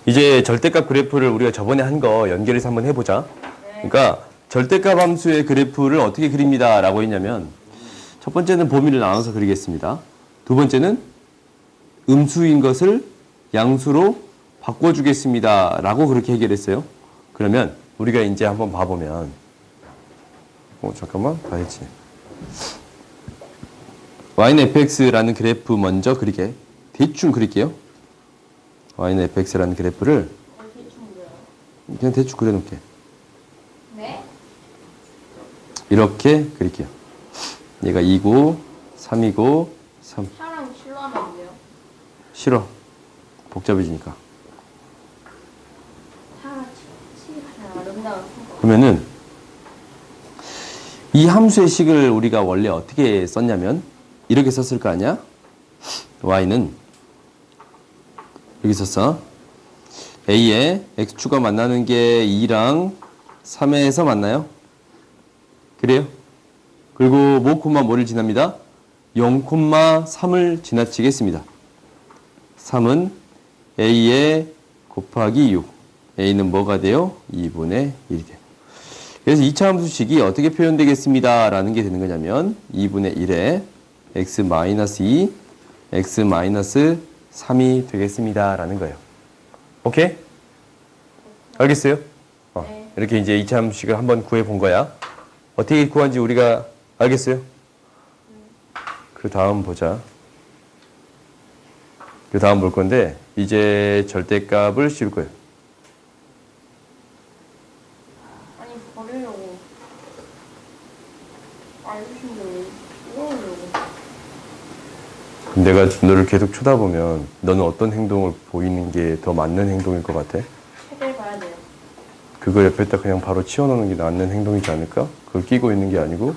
이제 절대값 그래프를 우리가 저번에 한 거 연결해서 한번 해보자. 그러니까 절대값 함수의 그래프를 어떻게 그립니다 라고 했냐면 첫 번째는 범위를 나눠서 그리겠습니다. 두 번째는 음수인 것을 양수로 바꿔주겠습니다 라고 그렇게 해결했어요. 그러면 우리가 이제 한번 봐보면 잠깐만 다 했지. y는 fx라는 그래프 먼저 그리게 대충 그릴게요. y는 fx라는 그래프를 그냥 대충 그려놓게. 네? 이렇게 그릴게요. 얘가 2고 3이고 3. 사람 실로 하면 안 돼요? 싫어. 복잡해지니까. 사람 치기 가장 아름다운 성격. 그러면은 이 함수의 식을 우리가 원래 어떻게 썼냐면 이렇게 썼을 거 아니야? y는 여기 썼어. a에 x축과 만나는 게 2랑 3에서 만나요. 그래요? 그리고 뭐 콤마 뭐를 지납니다? 0 콤마 3을 지나치겠습니다. 3은 a에 곱하기 6. a는 뭐가 돼요? 2분의 1이 돼요. 그래서 2차 함수식이 어떻게 표현되겠습니다 라는 게 되는 거냐면 2분의 1에 x-2, x-3이 되겠습니다 라는 거예요. 오케이? 알겠어요? 네. 이렇게 이제 2차 함수식을 한번 구해 본 거야. 어떻게 구한지 우리가 알겠어요? 그 다음 보자. 그 다음 볼 건데 이제 절대값을 씌울 거예요. 아니 버리려고 알려주신데 왜 이러려고. 내가 너를 계속 쳐다보면 너는 어떤 행동을 보이는 게 더 맞는 행동일 것 같아? 책을 봐야 돼요. 그거 옆에다 그냥 바로 치워놓는 게 맞는 행동이지 않을까? 그걸 끼고 있는 게 아니고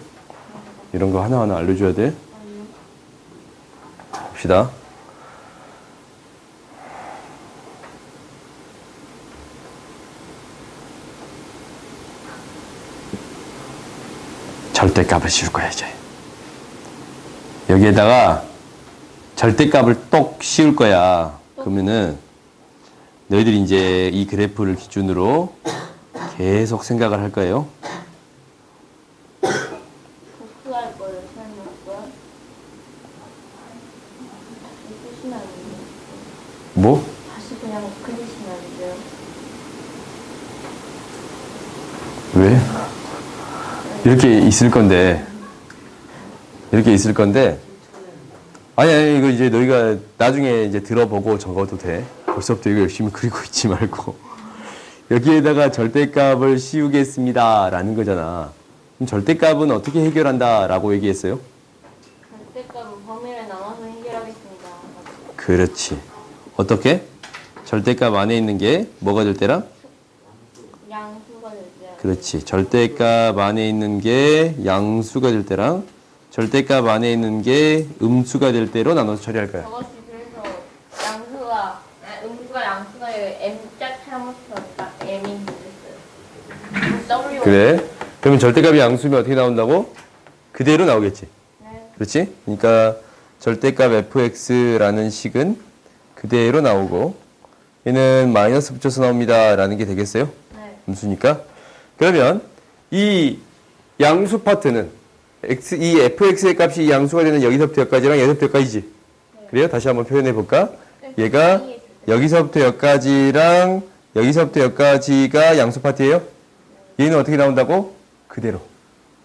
이런 거 하나하나 알려줘야 돼. 아니요. 봅시다. 절대값을 씌울 거야 이제. 여기에다가 절대값을 똑 씌울 거야. 그러면은 너희들이 이제 이 그래프를 기준으로 계속 생각을 할 거예요. 복수할 거예요. 설명할 쓰시면 안 돼요. 뭐? 다시 그냥 그리시면 안 돼요. 왜? 이렇게 있을 건데. 이렇게 있을 건데. 아니, 이거 이제 너희가 나중에 이제 들어보고 적어도 돼. 벌써부터 이거 열심히 그리고 있지 말고. 여기에다가 절대값을 씌우겠습니다. 라는 거잖아. 그럼 절대값은 어떻게 해결한다? 라고 얘기했어요? 절대값은 범위를 나눠서 해결하겠습니다. 그렇지. 어떻게? 절대값 안에 있는 게 뭐가 될 때랑? 양수가 될 때. 그렇지. 절대값 안에 있는 게 양수가 될 때랑 절대값 안에 있는 게 음수가 될 때로 나눠서 처리할 거야. 저것이 그래서 음수가 양수가 M자 잘못했다. M이 됐어요. W. 그래. 그러면 절대값이 양수면 어떻게 나온다고? 그대로 나오겠지. 네. 그렇지? 그러니까 절대값 fx라는 식은 그대로 나오고 얘는 마이너스 붙여서 나옵니다. 라는 게 되겠어요? 네. 음수니까. 그러면 이 양수 파트는 이 fx의 값이 양수가 되는 여기서부터 여기까지랑 여기서부터 여기까지지. 그래요? 다시 한번 표현해 볼까? 얘가 여기서부터 여기까지랑 여기서부터 여기까지가 양수 파트예요? 얘는 어떻게 나온다고? 그대로.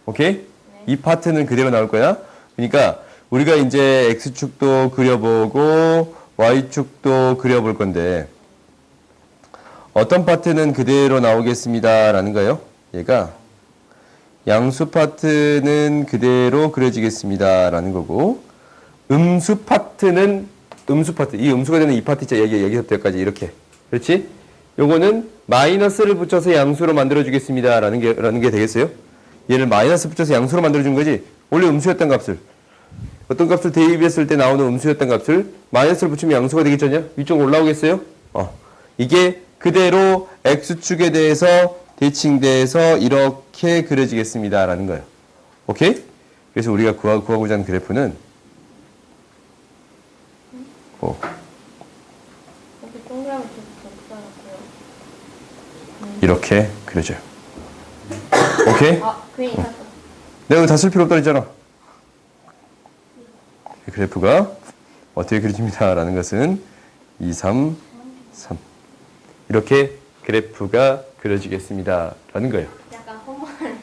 오케이? 이 파트는 그대로 나올 거야. 그러니까 우리가 이제 x축도 그려보고 y축도 그려볼 건데 어떤 파트는 그대로 나오겠습니다 라는 거예요. 얘가 양수 파트는 그대로 그려지겠습니다 라는 거고 음수 파트는 음수 파트, 이 음수가 되는 이 파트 있죠. 여기서부터 여기까지 이렇게. 그렇지? 요거는 마이너스를 붙여서 양수로 만들어주겠습니다 라는 게 되겠어요. 얘를 마이너스 붙여서 양수로 만들어준 거지. 원래 음수였던 값을 어떤 값을 대입했을 때 나오는 음수였던 값을 마이너스를 붙이면 양수가 되겠죠? 위쪽으로 올라오겠어요? 이게 그대로 x축에 대해서 대칭돼서 이렇게 그려지겠습니다 라는 거예요. 오케이? 그래서 우리가 구하고자 하는 그래프는 이렇게 동그라미 이렇게 그려져요. 오케이? 아, 괜히 샀어. 내가 다 쓸 필요 없다 했잖아. 그래프가 어떻게 그려집니다라는 것은 2, 3, 3 이렇게 그래프가 그려지겠습니다라는 거예요. 약간 허무하네요.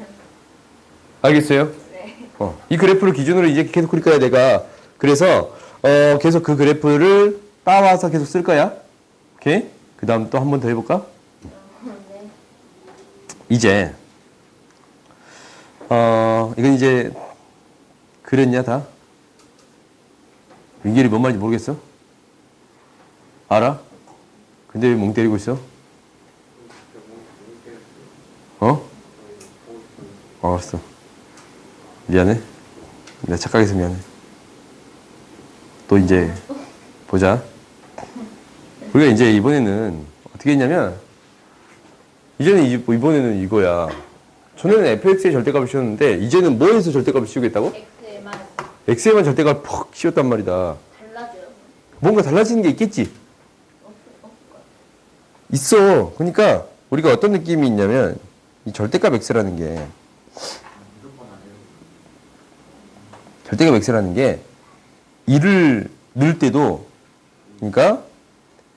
알겠어요? 네. 이 그래프를 기준으로 이제 계속 그릴 거야 내가. 그래서 계속 그 그래프를 따와서 계속 쓸 거야. 오케이? 그 다음 또 한 번 더 해볼까? 네. 이제 이건 이제 그렸냐 다? 민결이 뭔 말인지 모르겠어? 알아? 근데 왜 멍 때리고 있어? 알았어. 미안해. 내가 착각해서 미안해. 또 이제 보자. 우리가 이제 이번에는 어떻게 했냐면 이번에는 이거야. 전에는 fx의 절대값을 씌웠는데 이제는 뭐에서 절대값을 씌우겠다고? X에만 x에만 절대값을 퍽 씌웠단 말이다. 달라져요. 뭔가 달라지는 게 있겠지? 있어. 그러니까 우리가 어떤 느낌이 있냐면 이 절대값 x라는 게 절대값 x라는 게 1을 넣을 때도 그러니까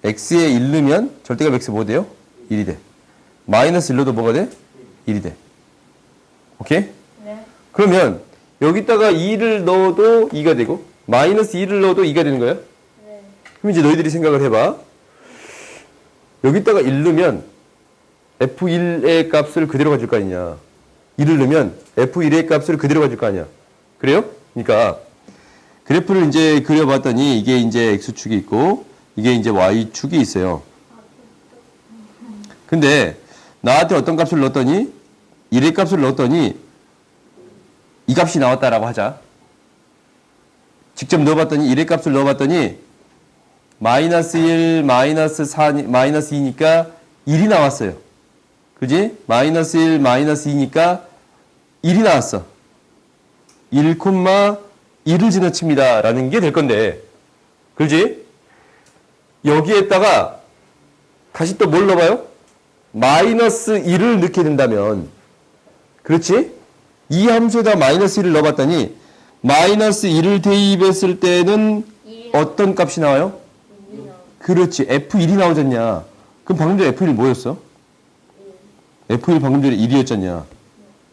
x에 1 넣으면 절대값 x 뭐 돼요? 1이 돼. 마이너스 1 넣어도 뭐가 돼? 1이 돼. 오케이? 네. 그러면 여기다가 2를 넣어도 2가 되고 마이너스 2를 넣어도 2가 되는 거야? 네. 그럼 이제 너희들이 생각을 해봐. 여기다가 1 넣으면 f1의 값을 그대로 가질 거 아니냐. 1을 넣으면 f1의 값을 그대로 가질 거 아니야. 그래요? 그러니까 그래프를 이제 그려봤더니 이게 이제 x축이 있고 이게 이제 y축이 있어요. 근데 나한테 어떤 값을 넣었더니 1의 값을 넣었더니 이 값이 나왔다라고 하자. 직접 넣어봤더니 1의 값을 넣어봤더니 마이너스 1, 마이너스 4, 마이너스 2니까 1이 나왔어요. 그지? 마이너스 1, 마이너스 2니까 1이 나왔어. 1,1을 지나칩니다. 라는 게 될 건데. 그지? 여기에다가 다시 또 뭘 넣어봐요? 마이너스 1을 넣게 된다면. 그렇지? 이 함수에다 마이너스 1을 넣어봤더니 마이너스 1을 대입했을 때는 어떤 값이 나와요? 그렇지. F1이 나오잖냐. 그럼 방금 전에 F1 뭐였어? F1 방금 전에 1이었잖냐.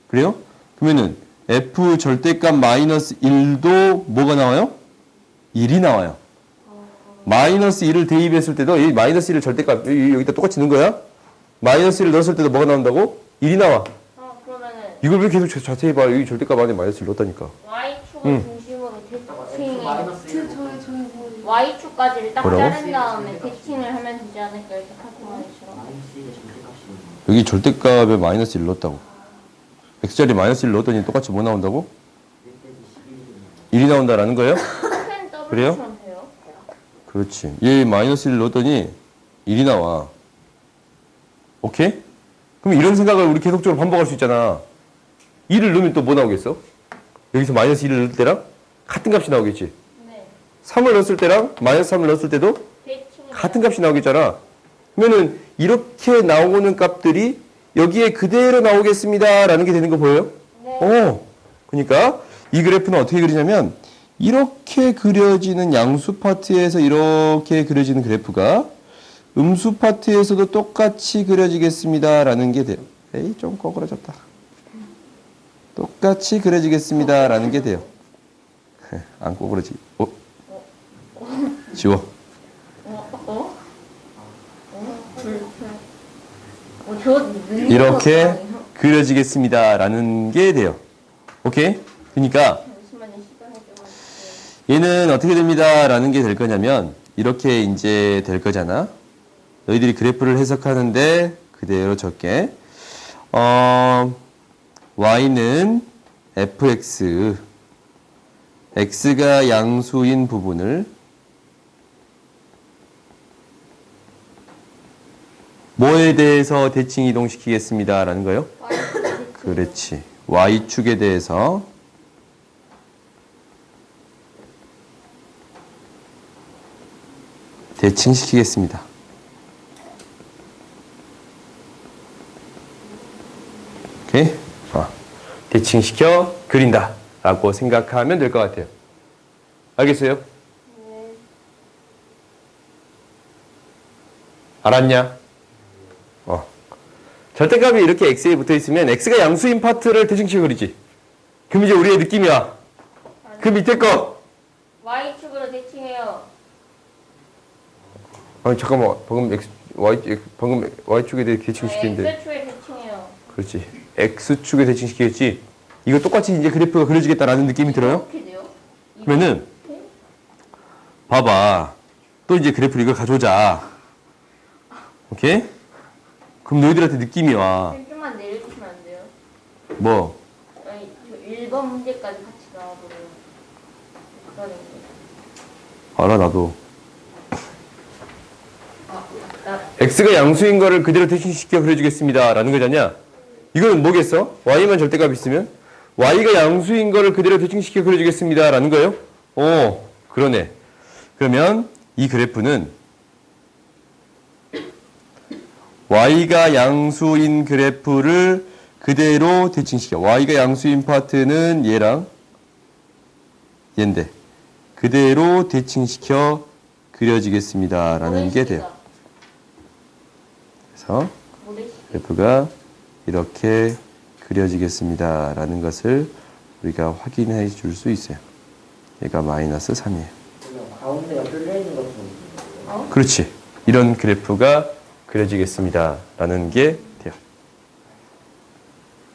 그래요? 그러면은 F 절대값 마이너스 1도 뭐가 나와요? 1이 나와요. 마이너스 1을 대입했을 때도 이 마이너스 1을 절대값 여기다 똑같이 넣은 거야? 마이너스 1을 넣었을 때도 뭐가 나온다고? 1이 나와. 그러면은 이걸 왜 계속 자세히 봐. 여기 절대값 안에 마이너스 1 넣었다니까. Y축을 중심으로 대칭 Y축까지를 딱 뭐라고? 자른 다음에 대칭을 하면 되지 않을까 이렇게 칼kul레이션. 여기 절대값에 마이너스 1 넣었다고. x자리에 마이너스 1 넣었더니 똑같이 뭐 나온다고? 1이 나온다라는 거예요? 그래요? W처럼 돼요? 그렇지. 얘 마이너스 1 넣었더니 1이 나와. 오케이? 그럼 이런 생각을 우리 계속적으로 반복할 수 있잖아. 1을 넣으면 또 뭐 나오겠어? 여기서 마이너스 1을 넣을 때랑 같은 값이 나오겠지. 네. 3을 넣었을 때랑 마이너스 3을 넣었을 때도 대칭이 같은 값이 나오겠잖아. 그러면은 이렇게 나오는 값들이 여기에 그대로 나오겠습니다. 라는 게 되는 거 보여요? 네. 그러니까 이 그래프는 어떻게 그리냐면 이렇게 그려지는 양수 파트에서 이렇게 그려지는 그래프가 음수 파트에서도 똑같이 그려지겠습니다. 라는 게 돼요. 에이, 좀 꼬그라졌다. 똑같이 그려지겠습니다. 라는 게 돼요. 안 꼬그라지. 지워. 이렇게 그려지겠습니다. 라는 게 돼요. 오케이? 그러니까 잠시만요. 시간을 좀 해주세요. 얘는 어떻게 됩니다. 라는 게 될 거냐면 이렇게 이제 될 거잖아. 너희들이 그래프를 해석하는데 그대로 적게 y는 fx x가 양수인 부분을 뭐에 대해서 대칭 이동시키겠습니다. 라는 거요? 그렇지. y축에 대해서 대칭시키겠습니다. 대칭시켜 그린다 라고 생각하면 될 것 같아요. 알겠어요? 네. 알았냐? 절대값이 이렇게 x에 붙어 있으면 x가 양수인 파트를 대칭시켜 그리지. 그럼 이제 우리의 느낌이야. 그 밑에 거. Y축으로 대칭해요. 아니 잠깐만 방금 y축에 대해 대칭시키는데. X축에 대칭해요. 그렇지. x축에 대칭시키겠지. 이거 똑같이 이제 그래프가 그려지겠다라는 느낌이 들어요? 어떻게 돼요? 그러면은 봐봐. 또 이제 그래프를 이걸 가져오자. 오케이? 그럼 너희들한테 느낌이 와. 좀만 내려주시면 안 돼요? 뭐? 아니, 저 1번 문제까지 같이 나와버려요. 그러는 거. 알아 나도. 나 x가 양수인 거를 그대로 대칭시켜 그려주겠습니다. 라는 거잖냐? 이거는 뭐겠어? y만 절대값 있으면? y가 양수인 거를 그대로 대칭시켜 그려주겠습니다. 라는 거예요? 그러네. 그러면 이 그래프는 y가 양수인 그래프를 그대로 대칭시켜. y가 양수인 파트는 얘랑 얘인데 그대로 대칭시켜 그려지겠습니다. 라는 게 돼요. 그래서 그래프가 이렇게 그려지겠습니다. 라는 것을 우리가 확인해 줄 수 있어요. 얘가 마이너스 3이에요. 가운데가 뚫려있는 것도 그렇지. 이런 그래프가 그려지겠습니다. 라는 게 돼요.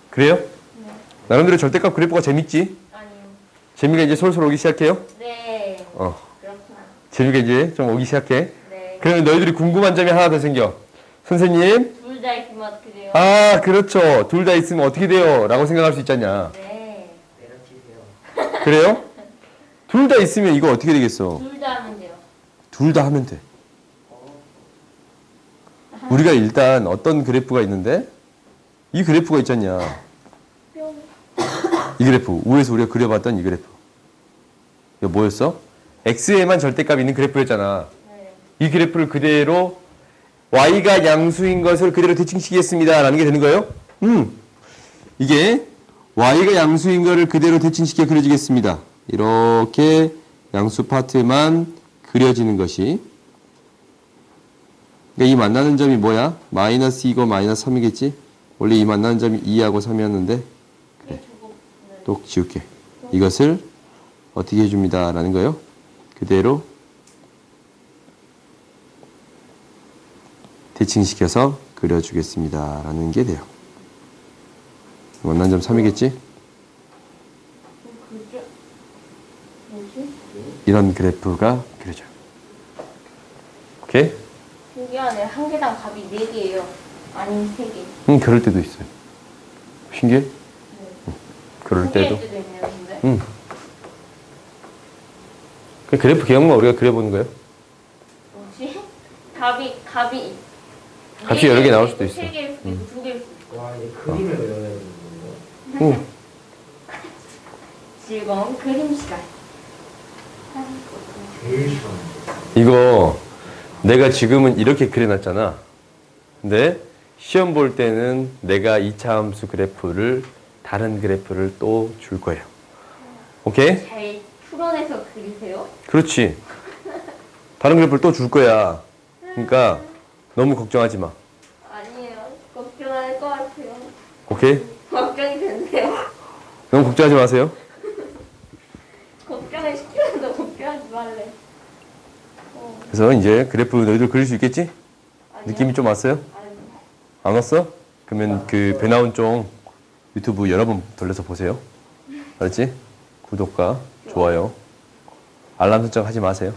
그래요? 나름대로 절대값 그래프가 재밌지? 아니요. 재미가 이제 솔솔 오기 시작해요? 네. 어. 그렇구나. 재미가 이제 좀 오기 시작해. 네. 그러면 너희들이 궁금한 점이 하나 더 생겨. 선생님, 둘 다 있으면 어떻게 돼요? 아, 그렇죠. 둘 다 있으면 어떻게 돼요? 라고 생각할 수 있잖냐. 네. 내려치세요. 그래요? 둘 다 있으면 이거 어떻게 되겠어? 둘 다 하면 돼요. 둘 다 하면 돼. 우리가 일단 어떤 그래프가 있는데 이 그래프가 있잖냐. 뿅. 이 그래프. 위에서 우리가 그려봤던 이 그래프. 이거 뭐였어? x에만 절대값 있는 그래프였잖아. 네. 이 그래프를 그대로 y가 양수인 것을 그대로 대칭시키겠습니다. 라는 게 되는 거예요? 이게 y가 양수인 것을 그대로 대칭시켜 그려지겠습니다. 이렇게 양수 파트만 그려지는 것이. 그러니까 이 만나는 점이 뭐야? 마이너스 2고 마이너스 3이겠지? 원래 이 만나는 점이 2하고 3이었는데 그래. 저거. 네. 또 지울게. 이것을 어떻게 해줍니다. 라는 거예요. 그대로 대칭시켜서 그려주겠습니다. 라는 게 돼요. 만난 점 3이겠지? 그죠? 뭐지? 이런 그래프가 그려져요. 오케이? 신기하네. 한 개당 값이 4개예요. 아니면 3개. 그럴 때도 있어요. 신기해? 그럴 때도. 때도 있네요, 근데. 그 그래프 개형만 우리가 그려보는 거예요. 뭐지? 값이 값이 여러 개 나올 수도 있어. 3개일 수도 있고 2개일 수도 있고. 와, 이제 그림을 그려야 되는 거예요? 응. 즐거운 그림 시간. 제일 싫어하는 이거 내가 지금은 이렇게 그려놨잖아. 근데 시험 볼 때는 내가 2차 함수 그래프를 다른 그래프를 또 줄 거예요. 오케이? 잘 풀어내서 그리세요? 그렇지. 다른 그래프를 또 줄 거야. 그러니까 너무 걱정하지 마. 아니에요. 걱정할 것 같아요. 오케이? 걱정이 된대요. 너무 걱정하지 마세요. 걱정을 시키면서 걱정하지 말래. 그래서 이제 그래프 너희들 그릴 수 있겠지? 아니요? 느낌이 좀 왔어요? 아니요. 안 왔어? 그러면 그 배나온 쪽 유튜브 여러 번 돌려서 보세요. 알았지? 구독과 좋아요, 알람 설정 하지 마세요.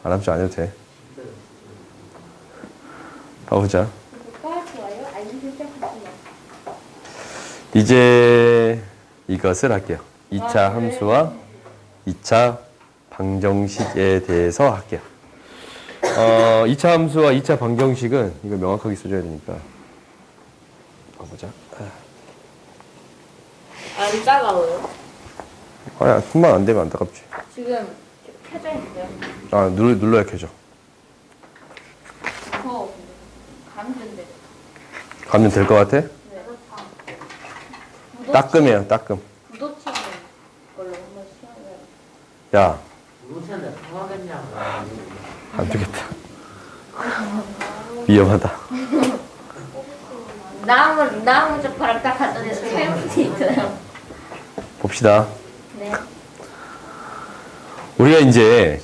알람 설정 안 해도 돼. 가보자. 구독과 좋아요, 알림 설정하세요. 이제 이것을 할게요. 2차 함수와 2차 방정식에 대해서 할게요. 2차 함수와 2차 방정식은 이거 명확하게 써줘야 되니까. 가보자. 안 따가워요? 아야, 금방 안 되면 안타깝지. 지금 켜져 있어요. 아, 눌러야 켜져. 무서워. 감전돼. 가면 될 것 같아? 네. 따끔해요, 따끔. 부도치는 걸로 한번 시험을. 야, 무엇인데 통하겠냐고. 안 되겠다. 위험하다. 나무 젓가락 딱 갖다 대서 사용할 수 있잖아요. 봅시다. 네. 우리가 이제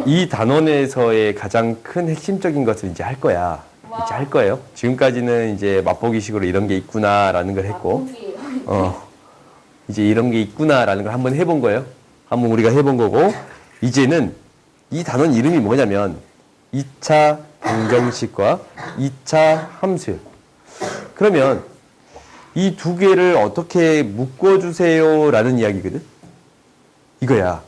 이 단원에서의 가장 큰 핵심적인 것을 이제 할 거야. 와. 이제 할 거예요. 지금까지는 이제 맛보기식으로 이런 게 있구나라는 걸 했고, 이제 이런 게 있구나라는 걸 한번 해본 거예요. 한번 우리가 해본 거고, 이제는 이 단원 이름이 뭐냐면 2차 방정식과 2차 함수예요. 그러면 이 두 개를 어떻게 묶어주세요라는 이야기거든. 이거야.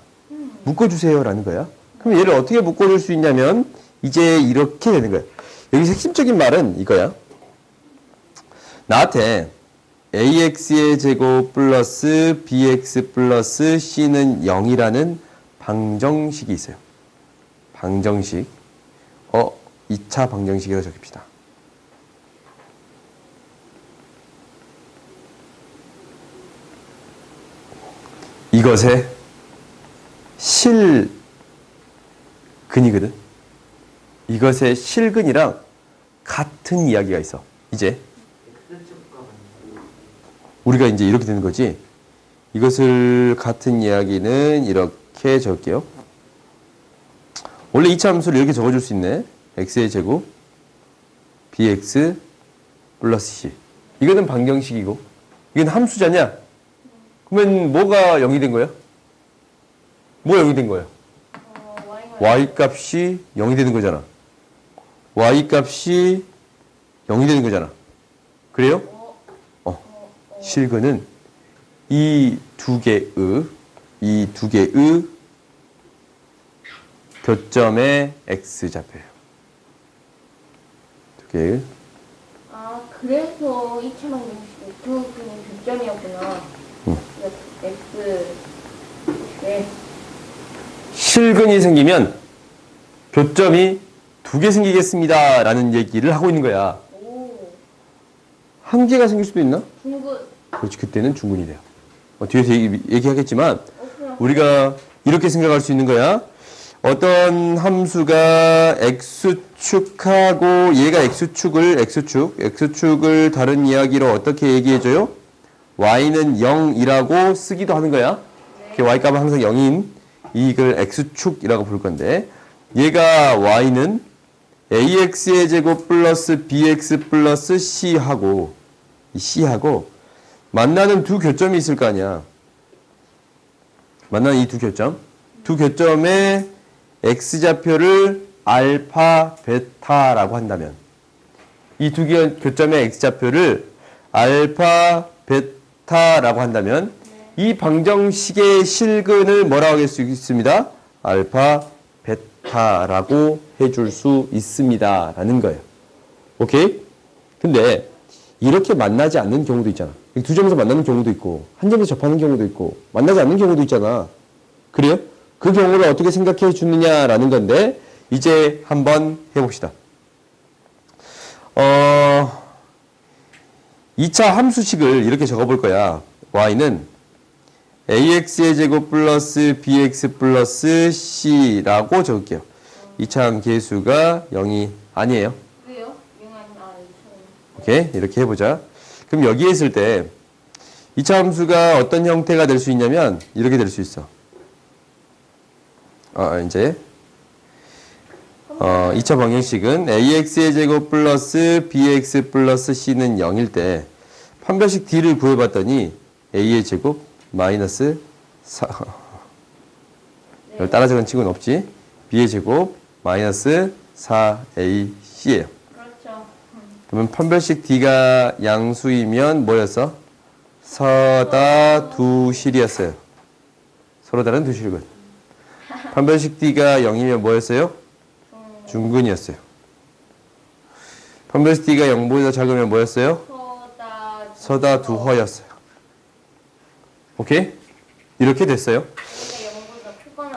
묶어주세요라는 거야. 그럼 얘를 어떻게 묶어줄 수 있냐면 이제 이렇게 되는 거야. 여기서 핵심적인 말은 이거야. 나한테 ax의 제곱 플러스 bx 플러스 c는 0이라는 방정식이 있어요. 방정식. 2차 방정식이라고 적읍시다. 이것의 실근이거든. 이것의 실근이랑 같은 이야기가 있어. 이제 우리가 이제 이렇게 되는 거지. 이것을 같은 이야기는 이렇게 적을게요. 원래 2차 함수를 이렇게 적어줄 수 있네. x의 제곱 bx 플러스 c. 이거는 방정식이고 이건 함수잖냐? 그러면 뭐가 0이 된 거야? 뭐가 0이 된 거야? y 값이 0이 되는 거잖아. y 값이 0이 되는 거잖아. 그래요? 실근은 이 두 개의 교점의 x좌표예요. 두 개의. 아, 그래서 2차 방정식이 두 교점이었구나. X. 네. 실근이 생기면 교점이 두 개 생기겠습니다. 라는 얘기를 하고 있는 거야. 오. 한 개가 생길 수도 있나? 중근. 그렇지, 그때는 중근이 돼요. 뒤에서 얘기하겠지만, 그냥 우리가 이렇게 생각할 수 있는 거야. 어떤 함수가 x축하고 얘가 x축을 다른 이야기로 어떻게 얘기해줘요? y는 0이라고 쓰기도 하는 거야. 그 y 값은 항상 0인 이걸 x축이라고 부를 건데, 얘가 y는 ax의 제곱 플러스 bx 플러스 c하고 만나는 두 교점이 있을 거 아니야. 만나는 이 두 교점. 두 교점의 x좌표를 알파, 베타라고 한다면 이 두 교점의 x좌표를 알파, 베타라고 한다면 이 방정식의 실근을 뭐라고 할 수 있습니다? 알파, 베타라고 해줄 수 있습니다. 라는 거예요. 오케이? 근데 이렇게 만나지 않는 경우도 있잖아. 두 점에서 만나는 경우도 있고 한 점에서 접하는 경우도 있고 만나지 않는 경우도 있잖아. 그래요? 그 경우를 어떻게 생각해 주느냐라는 건데 이제 한번 해봅시다. 2차 함수식을 이렇게 적어볼 거야. y는 ax의 제곱 플러스 bx 플러스 c라고 적을게요. 2차 함계수가 0이 아니에요. 왜요? 오케이, 이렇게 해보자. 그럼 여기에 있을 때 2차 함수가 어떤 형태가 될 수 있냐면 이렇게 될 수 있어. 이제 2차 방정식은 ax의 제곱 플러스 bx 플러스 c는 0일 때 판별식 d를 구해봤더니 a의 제곱 마이너스 4 따라 적은 친구는 없지. b의 제곱 마이너스 4ac예요. 그렇죠. 그러면 판별식 d가 양수이면 뭐였어? 서다 두 실이었어요. 서로 다른 두 실근. 판별식 d가 0이면 뭐였어요? 중근이었어요. 판별식 d가 0보다 작으면 뭐였어요? 서다 두 허였어요. 오케이? 이렇게 됐어요.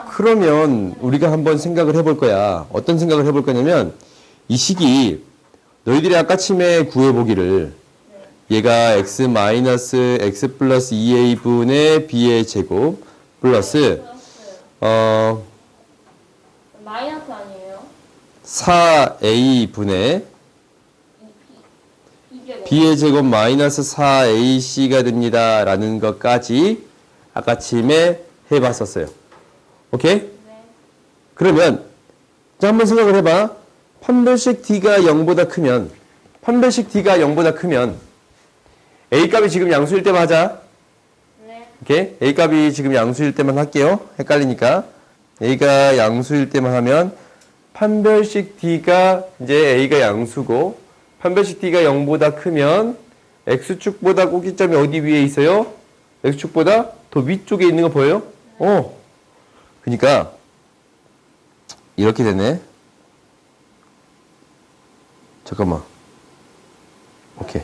그러면 우리가 한번 생각을 해볼 거야. 어떤 생각을 해볼 거냐면 이 식이 너희들이 아까 침에 구해보기를 얘가 x 마이너스 x 플러스 2a분의 b의 제곱 플러스 마이너스 아니에요? 4a분의 b의 제곱 마이너스 4ac가 됩니다. 라는 것까지 아까 침에 해봤었어요. 오케이? 네. 그러면 자 한번 생각을 해봐. 판별식 d가 0보다 크면 판별식 d가 0보다 크면 a 값이 지금 양수일 때만 하자. 네. 오케이? a 값이 지금 양수일 때만 할게요. 헷갈리니까 a가 양수일 때만 하면 판별식 d가 이제 a가 양수고 판별식 d가 0보다 크면 x축보다 꼭지점이 어디 위에 있어요? x축보다 더 위쪽에 있는 거 보여요? 그러니까 이렇게 되네. 잠깐만. 오케이.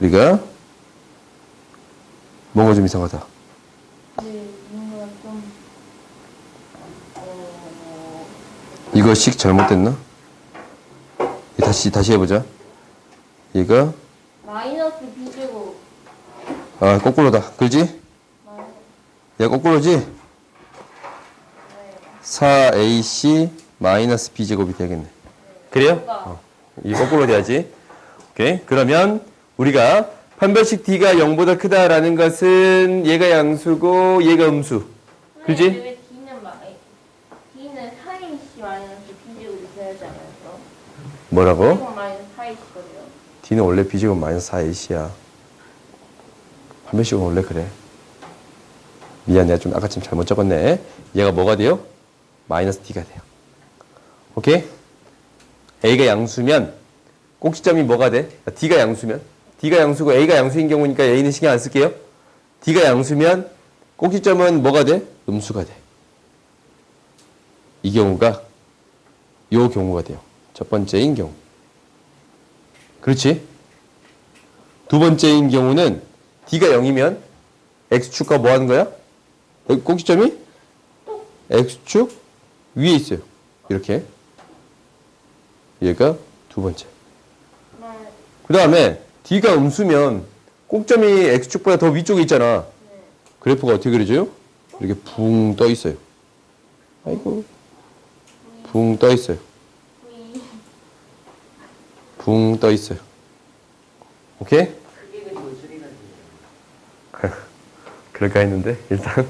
우리가 뭔가 좀 이상하다. 네, 뭔가 좀 이거 식 잘못됐나? 다시 해보자. 얘가 마이너스 b제곱 거꾸로다. 그지? 얘가 거꾸로지? 4ac 마이너스 b제곱이 되겠네. 그래요? 이 거꾸로 돼야지. 오케이. 그러면 우리가 판별식 d가 0보다 크다라는 것은 얘가 양수고 얘가 음수. 그지? 왜 D는 4AC 마이너스 b제곱이 돼야지 않아요? 뭐라고? 제곱 마이너스 4AC거든요. d는 원래 b제곱 마이너스 4ac야. 판별식은 원래 그래. 미안, 내가 좀 아까 좀 잘못 적었네. 얘가 뭐가 돼요? 마이너스 d가 돼요. 오케이? a가 양수면 꼭지점이 뭐가 돼? d가 양수면 d가 양수고 a가 양수인 경우니까 a는 신경 안 쓸게요. d가 양수면 꼭지점은 뭐가 돼? 음수가 돼. 이 경우가 요 경우가 돼요. 첫 번째인 경우. 그렇지? 두 번째인 경우는 d가 0이면 x축과 뭐 하는 거야? 여기 꼭지점이 x축 위에 있어요. 이렇게. 얘가 두 번째. 그 다음에 d가 음수면 꼭점이 x축보다 더 위쪽에 있잖아. 그래프가 어떻게 그려져요? 이렇게 붕 떠 있어요. 아이고. 붕 떠 있어요. 붕 떠 있어요. 오케이? 그게 그 도술이가 그럴까 했는데 일단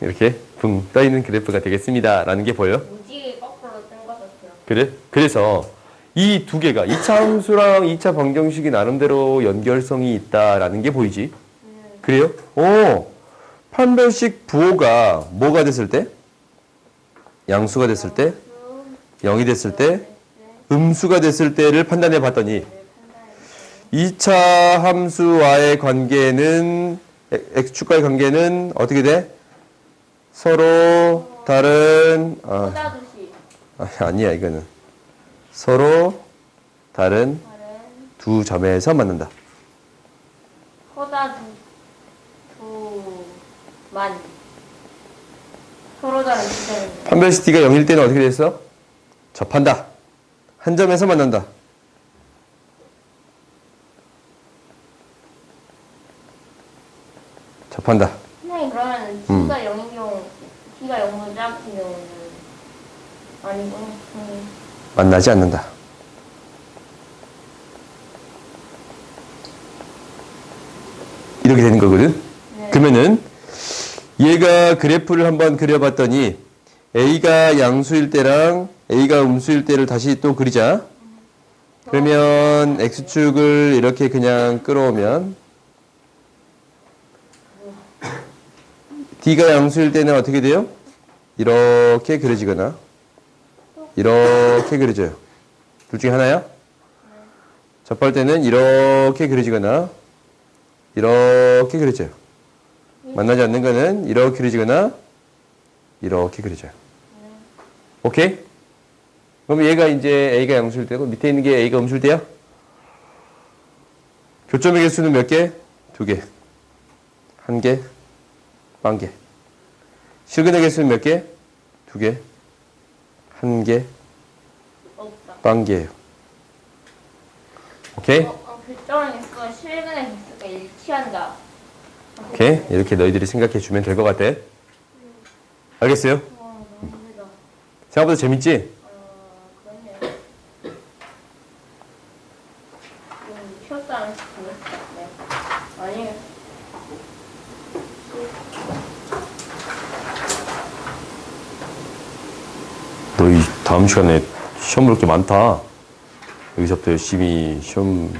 이렇게 붕 떠 있는 그래프가 되겠습니다. 라는 게 보여요. 무지개 거꾸로 뜬 것 같아요. 그래? 그래서 이 두 개가 2차 함수랑 2차 방정식이 나름대로 연결성이 있다라는 게 보이지? 그래요? 판별식 부호가 뭐가 됐을 때? 양수가 됐을 때? 0이 됐을 때? 음수가 됐을 때를 판단해 봤더니 2차 함수와의 관계는 x축과의 관계는 어떻게 돼? 서로 다른 호다두시 아니야 이거는 서로 다른 두 점에서 만난다. 호다두만 서로 다른 두 점입니다. 판별식 d가 0일 때는 어떻게 됐어? 접한다. 한 점에서 만난다. 접한다. 선생님 그러면 D가 0인 경우 D가 0보다 작은 경우는 아니고 만나지 않는다. 이렇게 되는 거거든. 네. 그러면은 얘가 그래프를 한번 그려봤더니 A가 양수일 때랑 A가 음수일 때를 다시 또 그리자. 그러면 X축을 이렇게 그냥 끌어오면 D가 양수일 때는 어떻게 돼요? 이렇게 그려지거나 이렇게 그려져요. 둘 중에 하나야? 접할 때는 이렇게 그려지거나 이렇게 그려져요. 만나지 않는 거는 이렇게 그려지거나 이렇게 그려져요. 오케이? 그럼 얘가 이제 A가 양수일 때고 밑에 있는 게 A가 음수일 때야? 교점의 개수는 몇 개? 두 개. 한 개, 만 개. 실근의 개수는 몇 개? 두 개. 한 개, 없다. 만 개예요. 오케이? 결정한 개수와 실근의 개수가 일치한다. 오케이? 이렇게 너희들이 생각해 주면 될 것 같아. 알겠어요? 와, 너무 힘들다. 생각보다 재밌지? 그렇네요. 쉬었다는 싶은데. 네. 아니에요. 너희 다음 시간에 시험 볼 게 많다. 여기서부터 열심히 시험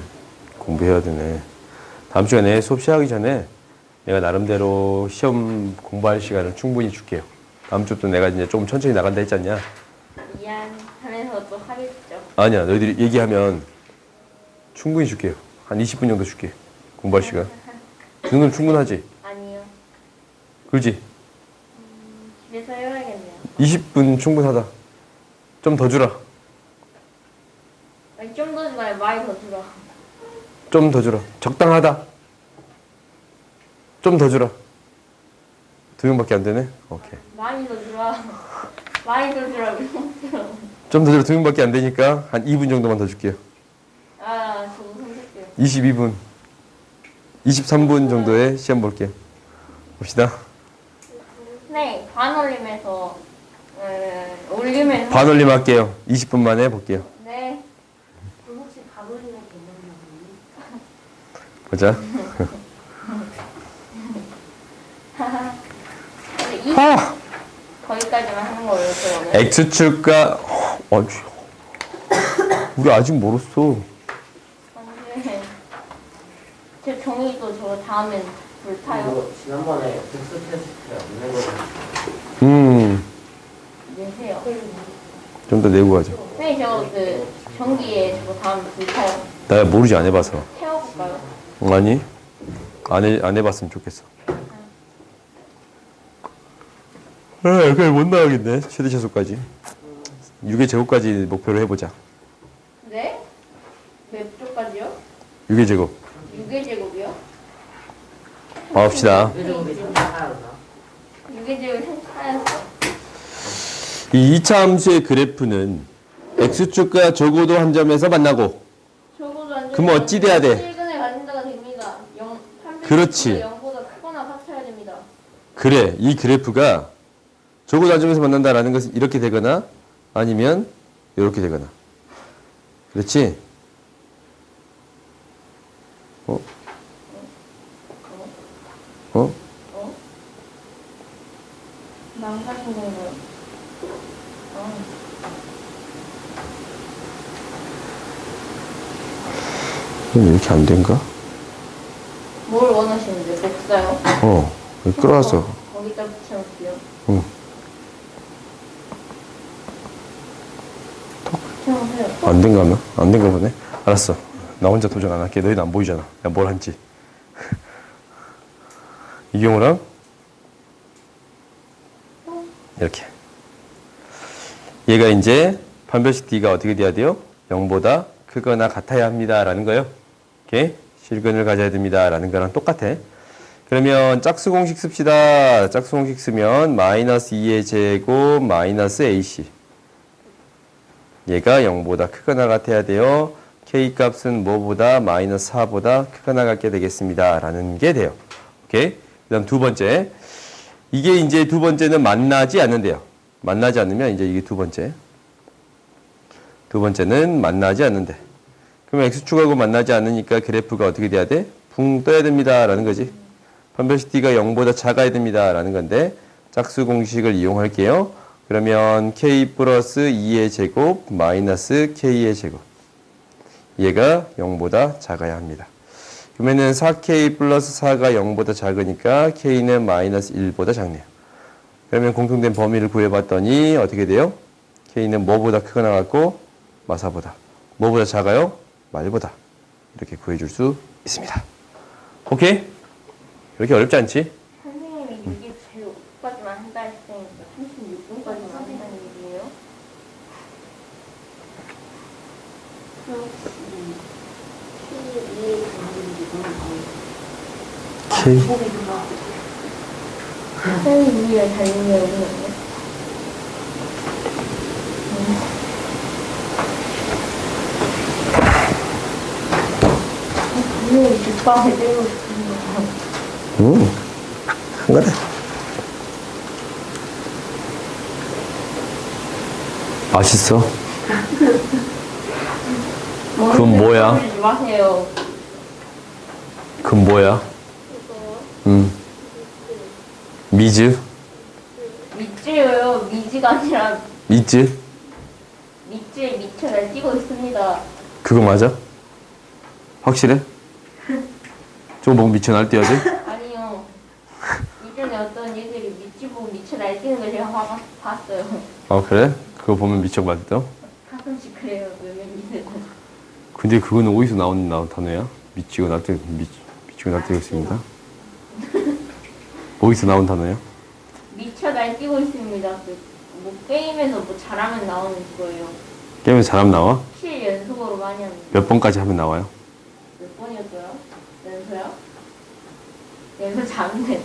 공부해야 되네. 다음 시간에 수업 시작하기 전에 내가 나름대로 시험 공부할 시간을 충분히 줄게요. 다음 주부터 내가 이제 좀 천천히 나간다 했지 않냐? 미안하면서 또 하겠죠. 아니야, 너희들이 얘기하면 충분히 줄게요. 한 20분 정도 줄게. 공부할 시간. 그 정도면 충분하지? 아니요. 그렇지? 집에서 해야겠네요. 20분 충분하다. 좀 더 주라. 아니, 좀 더 주나요? 많이 더 주라. 좀 더 주라. 적당하다. 좀 더 주라. 2명밖에 안 되네? 오케이. 많이 더 주라. 많이 더 주라고. 좀 더 주라. 2명밖에 안 되니까 한 2분 정도만 더 줄게요. 아, 저 우선 쓸게요. 22분. 23분 정도에 시험 볼게요. 봅시다. 네, 반올림에서 올리면서 반올림 할게요. 20분 만에 볼게요. 네. 그럼 혹시 반올림은 괜찮나 보니? 보자. 근데 이 거기까지만 하는 거예요, 그러면. X축과 우리 아직 멀었어. 근데 제 종이도 저 다음엔 불타요. 이거 지난번에 복수 테스트 없는 거 내세요. 좀 더 내고 가자. 네, 저그 전기에 저거 다음에 불타요. 나 모르지, 안 해봐서. 태워볼까요? 아니, 안 해봤으면 좋겠어. 그래, 못 나가겠네. 최대 차수까지. 6의 제곱까지 목표로 해보자. 네? 몇 쪽까지요? 6의 제곱. 6의 제곱이요? 봅시다. 그래서 우리 생각하나? 6의 제곱 찾았어. 이 2차 함수의 그래프는 X축과 적어도 한 점에서 만나고, 적어도 안 그럼 어찌 돼야 돼? 실근에 가진다가 됩니다. 그렇지. 0보다 크거나 같아야 됩니다. 그래, 이 그래프가 적어도 한 점에서 만난다라는 것은 이렇게 되거나 아니면 이렇게 되거나. 그렇지? 어? 어? 망가진 건가요? 이렇게 안 된가? 뭘 원하시는데? 복사요? 여기 끌어왔어. 거기다 붙여놓을게요. 응. 붙여놓으세요. 안 된가 하면? 안 된가 보네. 알았어. 나 혼자 도전 안 할게. 너희는 안 보이잖아. 내가 뭘 한지. 이 경우랑 이렇게. 얘가 이제 판별식 D가 어떻게 돼야 돼요? 0보다 크거나 같아야 합니다. 라는 거예요. 오케이? 실근을 가져야 됩니다. 라는 거랑 똑같아. 그러면 짝수 공식 씁시다. 짝수 공식 쓰면 마이너스 2의 제곱 마이너스 AC. 얘가 0보다 크거나 같아야 돼요. K 값은 뭐보다 마이너스 4보다 크거나 같게 되겠습니다. 라는 게 돼요. 오케이? 그 다음 두 번째. 이게 이제 두 번째는 만나지 않는데요. 만나지 않으면 이제 이게 두 번째. 두 번째는 만나지 않는데. 그러면 X축하고 만나지 않으니까 그래프가 어떻게 돼야 돼? 붕 떠야 됩니다. 라는 거지. 판별식 D가 0보다 작아야 됩니다. 라는 건데 짝수 공식을 이용할게요. 그러면 K 플러스 2의 제곱 마이너스 K의 제곱. 얘가 0보다 작아야 합니다. 그러면은 4K 플러스 4가 0보다 작으니까 K는 마이너스 1보다 작네요. 그러면 공통된 범위를 구해봤더니 어떻게 돼요? K는 뭐보다 크거나 같고 마사보다. 뭐보다 작아요? 말보다. 이렇게 구해줄 수 있습니다. 오케이? 그렇게 어렵지 않지? 선생님이 6까지만 한다 했으니까 36분까지만 한다는 얘기예요? K. 선생님 위에 달리는 여기 있네. 마음에 들고 있습니다. 그래. 맛있어. 그건 뭐야? 그러지 마세요. 그건 뭐야? 이거 미즈? 밑줄요. 미지가 아니라 미즈? 밑줄 밑을 날뛰고 있습니다. 그거 맞아? 확실해? 저거 보고 미쳐 날뛰어야지? 아니요. 이전에 어떤 애들이 밑줄 보고 밑을 날뛰는 걸 제가 봤어요. 아 그래? 그거 보면 미쳐 맞다? 가끔씩 그래요. 외면이들은. 근데 그거는 어디서 나온 단어야? 미치고 날뛰고 있습니다. 어디서 나온 단어야? 미쳐 날뛰고 있습니다. 뭐 게임에서 뭐 잘하면 나오는 거예요. 게임에서 잘하면 나와? 실 연속으로 많이 하는 거. 몇 번까지 하면 나와요? 몇 번이었어요? 연서요? 연서 작네.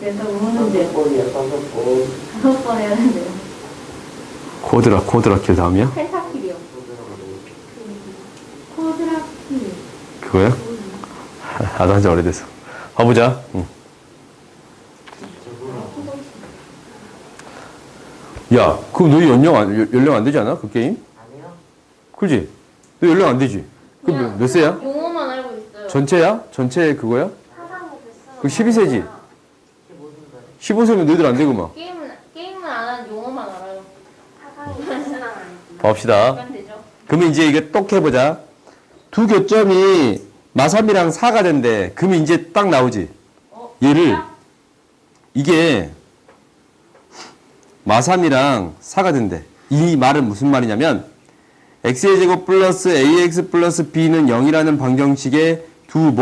연서 우는데 5번이야, 5번. 5번 해야 된대요. 코드라킬 다음이야? 펜타킬이요. 코드라킬. 그거야? 나도 한지 오래돼서. 가보자. 응. 야, 그거 너 연령 안 되지 않아? 그 게임? 아니요. 그지? 너 연령 안 되지? 그 몇 세야? 용어만 알고 있어요. 전체야? 전체 그거야? 그 12세지? 15분 15세면 너희들 안 되고 막. 게임은 안 하는 용어만 알아요. 봅시다. 약간 되죠? 그러면 이제 이게 똑 해보자. 두 교점이 마3이랑 4가 된대. 그러면 이제 딱 나오지. 얘를, 이게 마3이랑 4가 된대. 이 말은 무슨 말이냐면, x의 제곱 플러스 ax 플러스 b는 0이라는 방정식의 두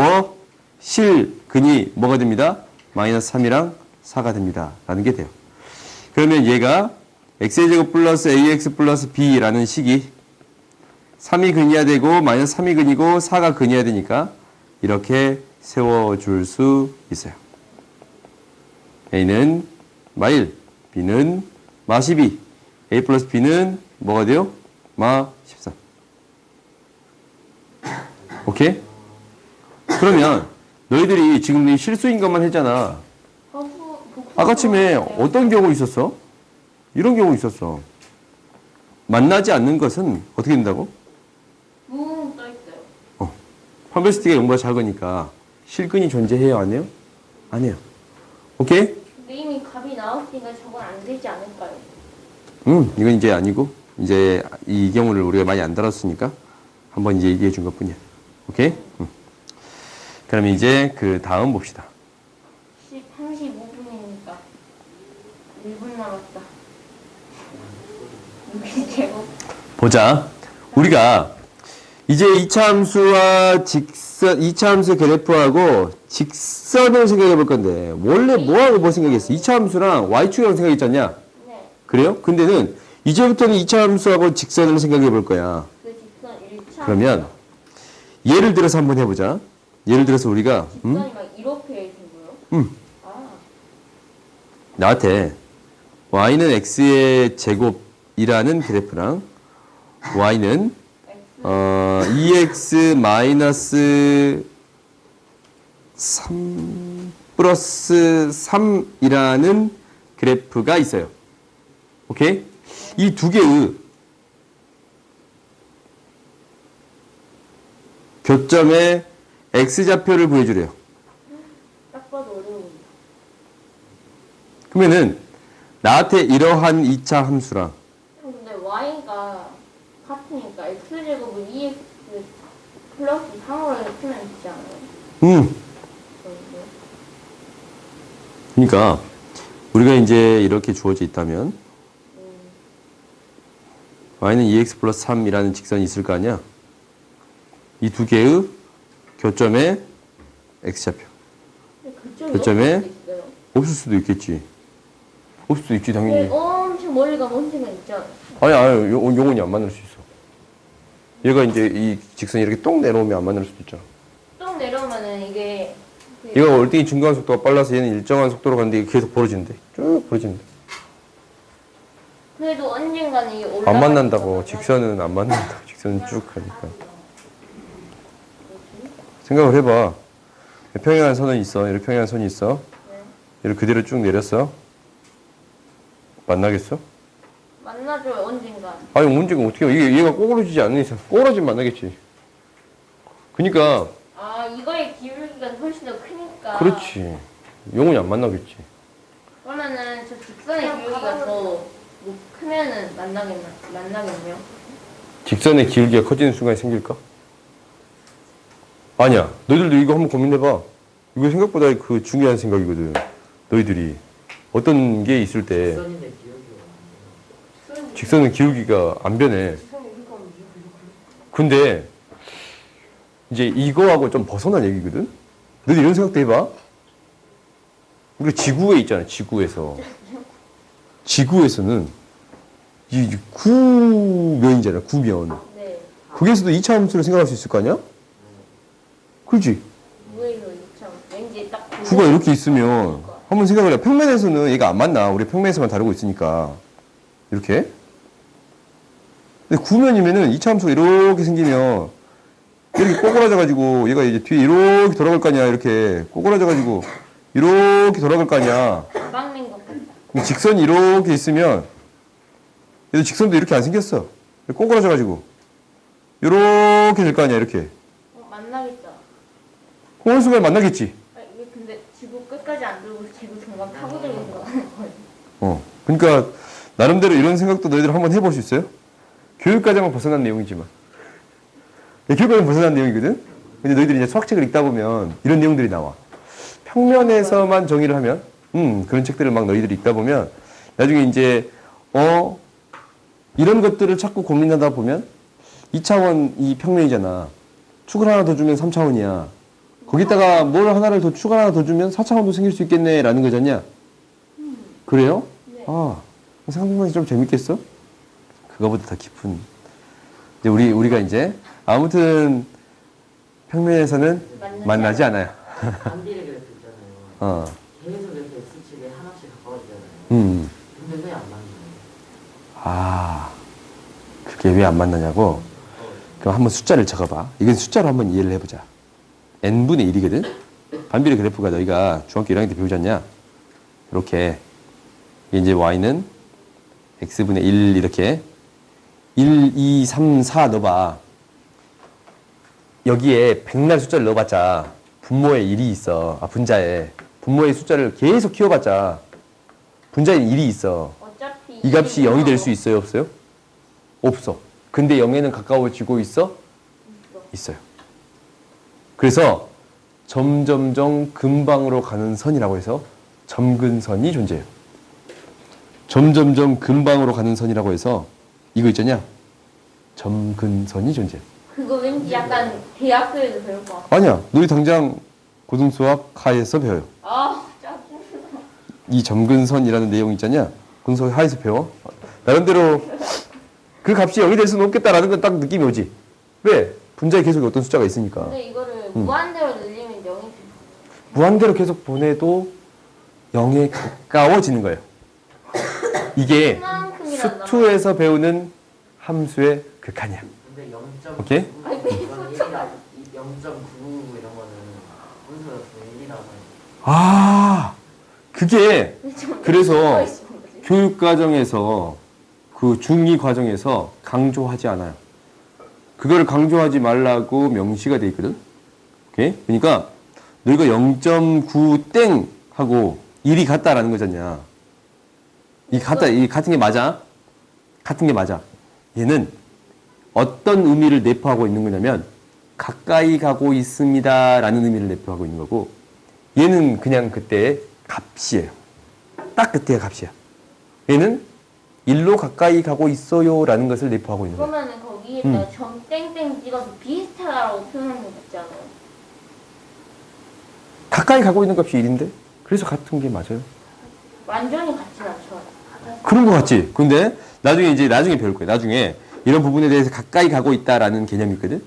실근이 뭐가 됩니다? 마이너스 3이랑 4가 됩니다. 라는 게 돼요. 그러면 얘가 x의 제곱 플러스 ax 플러스 b라는 식이 3이 근이어야 되고 마이너스 3이 근이고 4가 근이어야 되니까 이렇게 세워줄 수 있어요. a는 마1, b는 마12, a 플러스 b는 뭐가 돼요? 마13. 오케이? 그러면 너희들이 지금 이 실수인 것만 했잖아. 아까쯤에 어떤 경우 있었어? 이런 경우 있었어. 만나지 않는 것은 어떻게 된다고? 붕 떠있어요. 판별시티가 0보다 작으니까 실근이 존재해요? 안 해요? 안 해요. 오케이? 근데 이미 값이 나왔으니까 저건 안 되지 않을까요? 이건 이제 아니고 이제 이 경우를 우리가 많이 안 다뤘으니까 한번 이제 얘기해 준 것뿐이야. 오케이? 그러면 이제 그 다음 봅시다. 35분이니까 1분 남았다. 60제곱. 보자. 우리가 이제 이차 함수와 직선, 이차 함수의 그래프하고 직선을 생각해 볼 건데, 원래 뭐하고 뭐 생각했어? 이차 함수랑 y축이라고 생각했지 않냐? 네. 그래요? 근데는 이제부터는 이차 함수하고 직선을 생각해 볼 거야. 그 직선 1차. 그러면 예를 들어서 한번 해보자. 예를 들어서 우리가 직선이 막 이렇게 있는 거요? 아. 나한테 y는 x의 제곱이라는 그래프랑 y는 X. 2x 마이너스 3 플러스 3이라는 그래프가 있어요. 오케이? 이 두 개의 교점의 x좌표를 구해주래요. 딱 봐도 어려운데. 그러면은 나한테 이러한 2차 함수랑 근데 y가 같으니까 x제곱은 2x 플러스 3으로 풀면 되지 않아요? 그런데 그러니까 우리가 이제 이렇게 주어져 있다면 y는 2x 플러스 3이라는 직선이 있을 거 아니야? 이 두 개의 교점의 x좌표. 교점에 없을 수도 있겠지. 없을 수도 있지 당연히. 엄청 멀리 가면 언젠가 있잖아. 아니 영원히 안 만날 수 있어. 얘가 이제 이 직선이 이렇게 똥 내려오면 안 만날 수도 있잖아. 똥 내려오면은 이게 얘가 월등히 증가한 속도가 빨라서 얘는 일정한 속도로 가는데 이게 계속 벌어진대. 쭉 벌어진대. 그래도 언젠가는 이게 올라가. 안 만난다고. 직선은 안 만난다고. 직선은 쭉 가니까. 생각을 해봐. 평행한 선은 있어. 이렇게 평행한 선이 있어. 네. 이렇게 그대로 쭉 내렸어. 만나겠어? 만나죠, 언젠가. 아니, 언제가 어떻게 해. 얘가 꼬부러지지 않는 이상. 꼬부러지면 만나겠지. 그니까, 아, 이거의 기울기가 훨씬 더 크니까. 그렇지. 영원히 안 만나겠지. 그러면은 저 직선의 기울기가 더 크면은 만나겠네요. 직선의 기울기가 커지는 순간이 생길까? 아니야. 너희들도 이거 한번 고민해봐. 이거 생각보다 그 중요한 생각이거든. 너희들이. 어떤 게 있을 때 직선인데 기억이 직선은 기울기가 안 변해. 근데 이제 이거하고 좀 벗어난 얘기거든? 너희들 이런 생각도 해봐. 우리가 지구에 있잖아, 지구에서. 지구에서는 이 구면이잖아, 구면. 네. 거기에서도 2차 함수를 생각할 수 있을 거 아니야? 그렇지? 무에서 2차. 왠지 딱 구가 이렇게 있으면 한번 생각을 해. 평면에서는 얘가 안 만나. 우리 평면에서만 다루고 있으니까. 이렇게. 근데 구면이면은 2차 함수가 이렇게 생기면 이렇게 꼬그라져가지고 얘가 이제 뒤에 이렇게 돌아갈 거 아니야. 이렇게 꼬그라져가지고 이렇게 돌아갈 거 아니야. 막는 것 같다. 그럼 직선이 이렇게 있으면 얘도 직선도 이렇게 안 생겼어. 꼬그라져가지고 이렇게 될 거 아니야. 이렇게. 만나겠다. 어느 순간 만나겠지. 아, 이게 근데 지구 끝까지 안 들고 지구 중간 파고들고 들어가는 거예요. 그러니까 나름대로 이런 생각도 너희들 한번 해볼 수 있어요? 교육과정은 벗어난 내용이지만. 교육과정 벗어난 내용이거든? 근데 너희들이 이제 수학책을 읽다 보면 이런 내용들이 나와. 평면에서만 정의를 하면, 그런 책들을 막 너희들이 읽다 보면, 나중에 이제, 이런 것들을 자꾸 고민하다 보면, 2차원 이 평면이잖아. 축을 하나 더 주면 3차원이야. 거기다가 뭘 하나를 더, 축을 하나 더 주면 4차원도 생길 수 있겠네, 라는 거잖냐? 그래요? 네. 아, 상상하기 좀 재밌겠어? 그거보다 더 깊은. 이제 우리가 이제, 아무튼, 평면에서는 만나지 않아요. 반비례 그래프 있잖아요. 계속 이렇게 X축에 하나씩 가까워지잖아요. 근데 왜 안 만나요? 그게 왜 안 만나냐고? 그럼 한번 숫자를 적어봐. 이건 숫자로 한번 이해를 해보자. n분의 1이거든? 반비례 그래프가 너희가 중학교 1학년 때 배우지 않냐? 이렇게. 이제 y는 x분의 1 이렇게 1, 2, 3, 4 넣어봐. 여기에 백날 숫자를 넣어봤자 분모에 1이 있어. 분자에. 분모의 숫자를 계속 키워봤자 분자에 1이 있어. 어차피 이 값이 0이 될 수 있어요? 없어요? 없어. 근데 0에는 가까워지고 있어? 있어요. 그래서 점점점 근방으로 가는 선이라고 해서 점근선이 존재해요. 점점점 근방으로 가는 선이라고 해서 이거 있잖냐? 점근선이 존재해요. 그거 왠지 약간 대학교에서 배울 것 같아. 아니야. 너희 당장 고등수학 하에서 배워요. 아, 짜증나. 이 점근선이라는 내용 있잖냐? 고등수학 하에서 배워. 나름대로 그 값이 0이 될 수는 없겠다라는 건 딱 느낌이 오지. 왜? 분자에 계속 어떤 숫자가 있으니까. 근데 이거를 무한대로 늘리면 0이 돼. 무한대로 계속 보내도 0에 가까워지는 거예요. 이게 그만큼이란 안 수투에서 배우는 함수의 극한이야. 근데 0.9 오케이? 이건 1이라 0.9 이런 거는 분수가 1이라고 그게 그래서 서 있는 거지. 교육 과정에서 그 중2 과정에서 강조하지 않아요. 그거를 강조하지 말라고 명시가 돼 있거든. 오케이? 그러니까 너희가 0.9 땡 하고 1이 같다라는 거잖냐. 이 같은 게 맞아? 같은 게 맞아. 얘는 어떤 의미를 내포하고 있는 거냐면 가까이 가고 있습니다라는 의미를 내포하고 있는 거고 얘는 그냥 그때의 값이에요. 딱 그때의 값이야. 얘는 1로 가까이 가고 있어요라는 것을 내포하고 있는 거예요. 그러면은 거기에다 점 땡땡 찍어서 비슷하다라고 표현하는 거 같지 않아요? 가까이 가고 있는 값이 1인데 그래서 같은 게 맞아요. 완전히 같진 않죠. 그런 거 같지? 근데 나중에 배울 거야. 나중에 이런 부분에 대해서 가까이 가고 있다라는 개념이 있거든?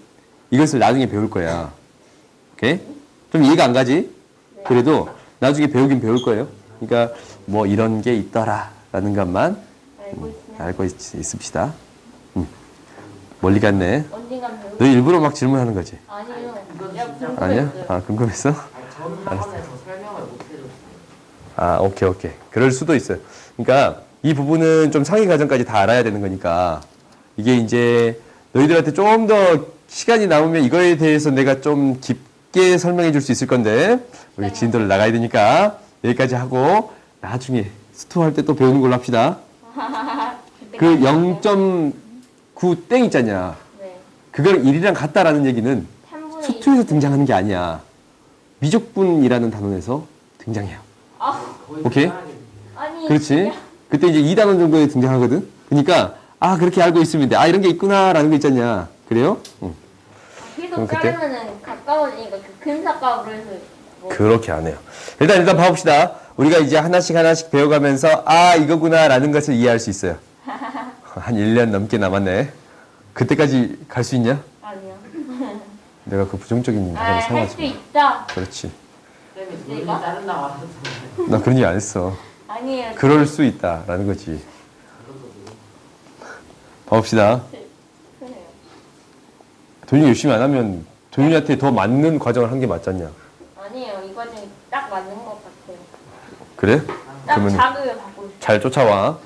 이것을 나중에 배울 거야. 오케이? 좀 이해가 안 가지? 그래도 나중에 배우긴 배울 거예요. 그러니까 뭐 이런 게 있더라라는 것만 알고 있으면 알고 있읍시다. 멀리 갔네. 언젠간 배울 너 일부러 막 질문하는 거지? 아니요. 이건 야, 진짜 아니야? 궁금했어요. 아, 궁금했어? 아니, 전 학원에서 설명을 못 해줬어요. 아, 오케이, 오케이. 그럴 수도 있어요. 그러니까 이 부분은 좀 상위 과정까지 다 알아야 되는 거니까 이게 이제 너희들한테 좀 더 시간이 남으면 이거에 대해서 내가 좀 깊게 설명해 줄 수 있을 건데 우리 진도를 나가야 되니까 여기까지 하고 나중에 스투할 때 또 배우는 걸로 합시다. 그 0.9 땡 있잖냐. 네. 그걸 1이랑 같다라는 얘기는 3분의 수투에서 등장하는 게 아니야. 미적분이라는 단원에서 등장해요. 거의 오케이. 편하게 아니. 그렇지? 그냥- 그때 이제 2단원 정도에 등장하거든? 그러니까, 아, 그렇게 알고 있으면 돼. 아, 이런 게 있구나라는 거 있잖냐. 그래요? 응. 계속 그럼 그때? 자르면은 가까워지니까 그 근사각으로 해서 뭐 그렇게 안 해요. 일단 봐봅시다. 우리가 이제 하나씩 배워가면서, 아, 이거구나라는 것을 이해할 수 있어요. 한 1년 넘게 남았네. 그때까지 갈 수 있냐? 아니요. 내가 그 부정적인 아, 단어를 할 수 사용하지 마. 있다. 그렇지. 쌤이 내가? 돈이 자른다고 하셨잖아요. 나 그런 얘기 안 했어. 아니에요. 그럴 수 있다라는 거지. 봐봅시다. 그래요. 돈이 열심히 안 하면 돈이한테 더 맞는 과정을 한 게 맞잖냐. 아니에요. 이 과정이 딱 맞는 것 같아요. 그래? 딱 그러면 자극을 받고 있어요. 잘 쫓아와.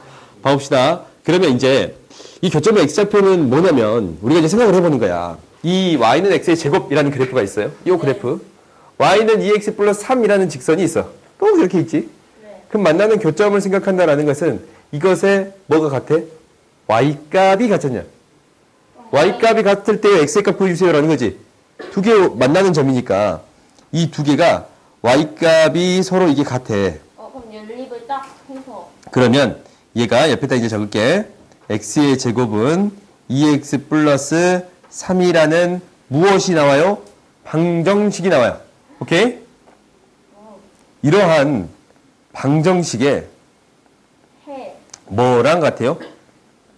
봐봅시다. 그러면 이제 이 교점의 x좌표는 뭐냐면 우리가 이제 생각을 해보는 거야. 이 y는 x의 제곱이라는 그래프가 있어요. 이 그래프. y는 2x 플러스 3이라는 직선이 있어. 또 그렇게 있지. 네. 그럼 만나는 교점을 생각한다라는 것은 이것에 뭐가 같아? y값이 같았냐? y값이 같을 때 x의 값 구해주세요라는 거지. 두 개 만나는 점이니까 이 두 개가 y값이 서로 이게 같아. 그럼 연립을 딱 해서 그러면 얘가 옆에다 이제 적을게. x의 제곱은 2x 플러스 3이라는 무엇이 나와요? 방정식이 나와요. 오케이? 이러한 방정식에 해. 뭐랑 같아요?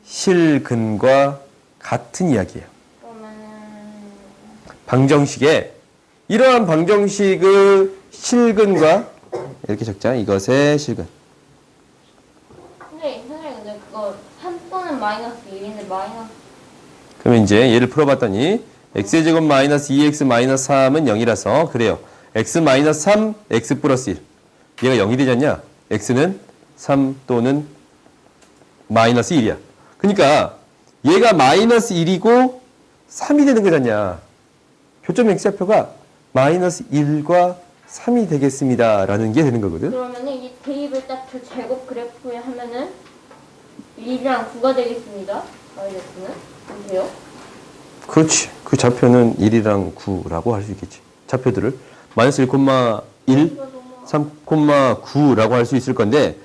실근과 같은 이야기예요. 그러면은 방정식에 이러한 방정식의 실근과 이렇게 적자. 이것의 실근. 근데 그거 3 또는 마이너스 1인데 마이너스 그러면 이제 얘를 풀어봤더니 x의 제곱 마이너스 2x 마이너스 3은 0이라서 그래요. x 마이너스 3, x 플러스 1. 얘가 0이 되지 않냐? x는 3 또는 마이너스 1이야. 그러니까 얘가 마이너스 1이고 3이 되는 거잖냐. 교점 x좌표가 마이너스 1과 3이 되겠습니다. 라는 게 되는 거거든. 그러면은 이 대입을 딱 저 제곱 그래프에 하면은 1이랑 9가 되겠습니다. 마이너스는 보세요. 그렇지. 그 좌표는 1이랑 9라고 할 수 있겠지. 좌표들을. 마이너스 1,1, 3,9라고 할 수 있을 건데,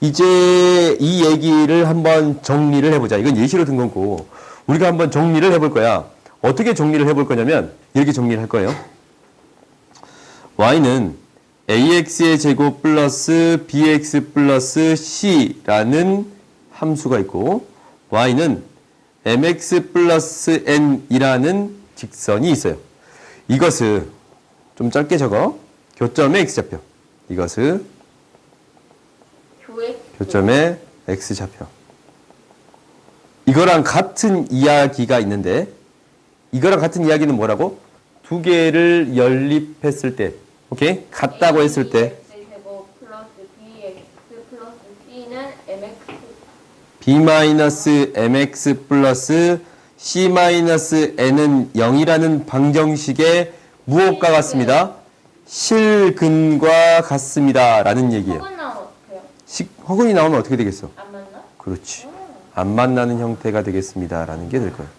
이제 이 얘기를 한번 정리를 해보자. 이건 예시로 든 거고, 우리가 한번 정리를 해볼 거야. 어떻게 정리를 해볼 거냐면, 이렇게 정리를 할 거예요. y는 ax의 제곱 플러스 bx 플러스 c라는 함수가 있고, y는 mx 플러스 n이라는 직선이 있어요. 이것을 좀 짧게 적어. 교점의 x좌표. 이것을 교점의 x좌표. 이거랑 같은 이야기가 있는데 이거랑 같은 이야기는 뭐라고? 두 개를 연립했을 때, 오케이? 같다고 했을 때 제곱 플러스 bx 플러스 c는 mx b-mx 플러스 c-n은 0이라는 방정식의 무엇과 같습니다? 실근과 같습니다. 라는 얘기예요. 혹은 나오면 어떡해요? 허근이 나오면 어떻게 되겠어? 안 맞나? 그렇지. 안 만나는 형태가 되겠습니다. 라는 게 될 거예요.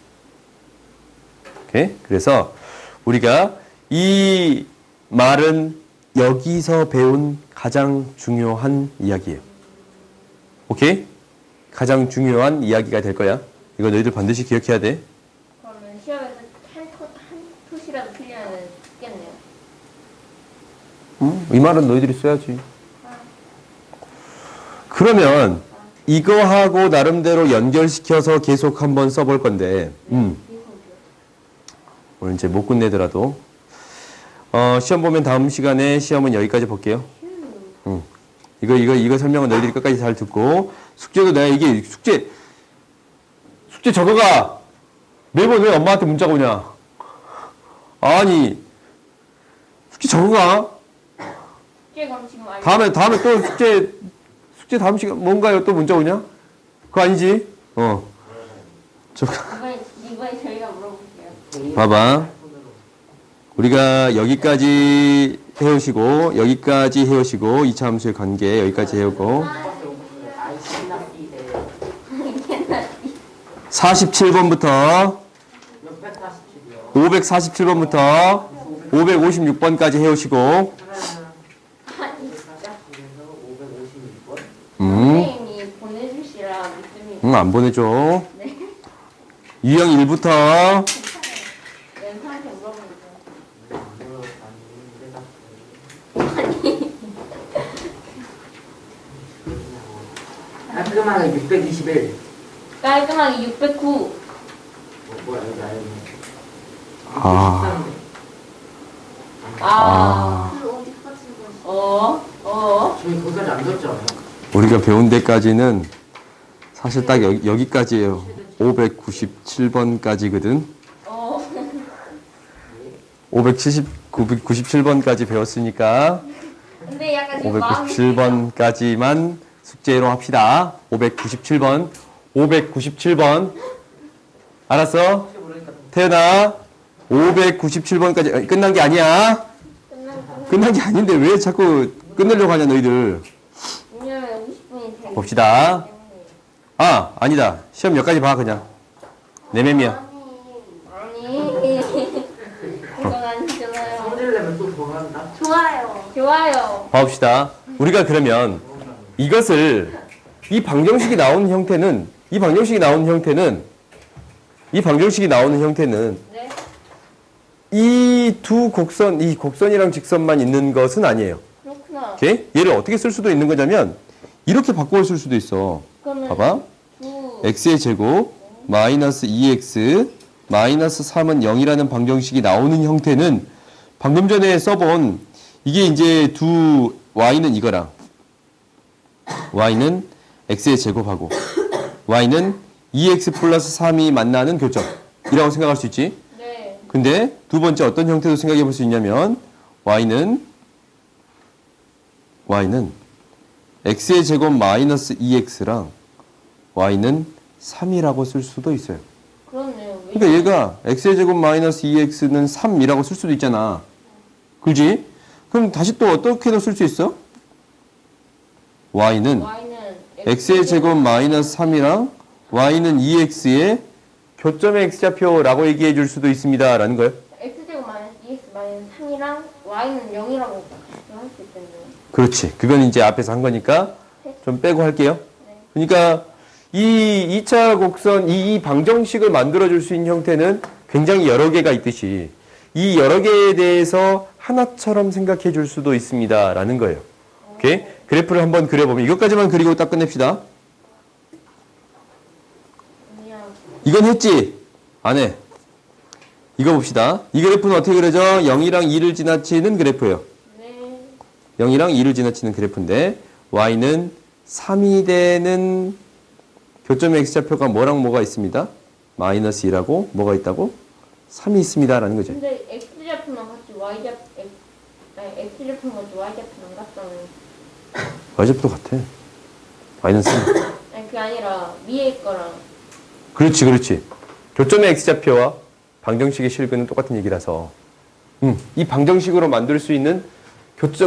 오케이? 그래서 우리가 이 말은 여기서 배운 가장 중요한 이야기예요. 오케이? 가장 중요한 이야기가 될 거야. 이거 너희들 반드시 기억해야 돼. 그러면 시험에서 한 토시라도 틀리면 죽겠네요. 이 말은 너희들이 써야지. 그러면 이거하고 나름대로 연결시켜서 계속 한번 써볼 건데, 오늘 이제 못 끝내더라도, 시험 보면 다음 시간에 시험은 여기까지 볼게요. 이거 설명은 너희들이 끝까지 잘 듣고, 숙제도 내가 이게 숙제 적어가! 매번 왜 엄마한테 문자가 오냐? 아니, 숙제 적어가? 숙제 그럼 지금 알려. 다음에 또 숙제 다음 시간 뭔가요? 또 문자 오냐? 그거 아니지? 이번에 저희가 물어볼게요. 봐봐. 우리가 여기까지 해오시고, 여기까지 해오시고, 2차 함수의 관계 여기까지 해오고, 47번부터 547번부터 556번까지 해오시고, 선생님이 보내주시라 믿습니다. 안 보내줘. 네. 유형 1부터 연사한테 물어보니까. 깔끔하게 621. 깔끔하게 609. 뭐야 여기 아니네. 아. 저희 거기까지 안 줬죠? 우리가 배운 데까지는 사실 딱 여기까지예요. 597번까지거든. 997번까지 배웠으니까 근데 약간 지금 마음이 597번까지만 숙제로 합시다. 597번. 알았어? 태연아, 597번까지 끝난 게 아니야. 끝난 게 아닌데 왜 자꾸 끝내려고 하냐 너희들. 왜냐면 50분이 되기 봅시다. 때문에. 아니다. 시험 여기까지 봐 그냥. 내맴이야. 아니. 이건 아니잖아요. 성질 내면 또 더 한다? 좋아요. 봐봅시다. 우리가 그러면 이것을 이 방정식이 나오는 형태는 이 네. 이 두 곡선, 이 곡선이랑 직선만 있는 것은 아니에요. 그렇구나. 오케이? 얘를 어떻게 쓸 수도 있는 거냐면 이렇게 바꿔 쓸 수도 있어. 그러면 봐봐. x의 제곱 마이너스 2x 마이너스 3은 0이라는 방정식이 나오는 형태는 방금 전에 써본 이게 이제 두 y는 이거랑 y는 x의 제곱하고 y는 2x 플러스 3이 만나는 교점이라고 생각할 수 있지. 네. 근데 두 번째 어떤 형태도 생각해 볼 수 있냐면 y는 x의 제곱 마이너스 2x랑 y는 3이라고 쓸 수도 있어요. 그렇네요. 그러니까 얘가 x의 제곱 마이너스 2x는 3이라고 쓸 수도 있잖아. 그지? 그럼 다시 또 어떻게도 쓸 수 있어? y는 x의 제곱 마이너스 3이랑 y는 2x의 교점의 x좌표라고 얘기해 줄 수도 있습니다. 라는 거예요. x제곱 마이너스 2x 마이너스 3이랑 y는 0이라고 할 수 있겠네요. 그렇지. 그건 이제 앞에서 한 거니까 좀 빼고 할게요. 그러니까 이 2차 곡선, 이 방정식을 만들어줄 수 있는 형태는 굉장히 여러 개가 있듯이 이 여러 개에 대해서 하나처럼 생각해 줄 수도 있습니다. 라는 거예요. 오케이? 그래프를 한번 그려보면 이것까지만 그리고 딱 끝냅시다. 이건 했지? 안 해. 이거 봅시다. 이 그래프는 어떻게 그려져? 0이랑 2를 지나치는 그래프예요. 네. 0이랑 2를 지나치는 그래프인데 y는 3이 되는 교점의 x좌표가 뭐랑 뭐가 있습니다? 마이너스 2라고 뭐가 있다고? 3이 있습니다. 라는 거죠. 근데 x좌표만 같이 x좌표만 같이 y좌표만 같잖아요. y좌표도 같아. y는 3. 아니 그게 아니라 위에 거랑. 그렇지. 교점의 x좌표와 방정식의 실근은 똑같은 얘기라서 이 방정식으로 만들 수 있는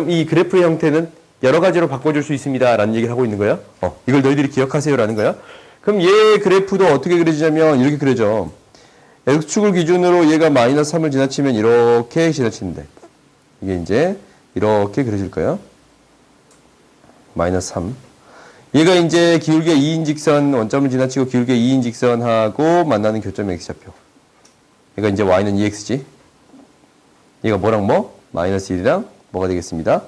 이 그래프의 형태는 여러 가지로 바꿔줄 수 있습니다. 라는 얘기를 하고 있는 거야. 이걸 너희들이 기억하세요. 라는 거야. 그럼 얘 그래프도 어떻게 그려지냐면 이렇게 그려져. x축을 기준으로 얘가 마이너스 3을 지나치면 이렇게 지나치는데 이게 이제 이렇게 그려질 거예요. 마이너스 3. 얘가 이제 기울기 2인 직선 원점을 지나치고 기울기 2인 직선하고 만나는 교점의 x좌표. 얘가 이제 y는 2x지. 얘가 뭐랑 뭐? 마이너스 1이랑 뭐가 되겠습니다?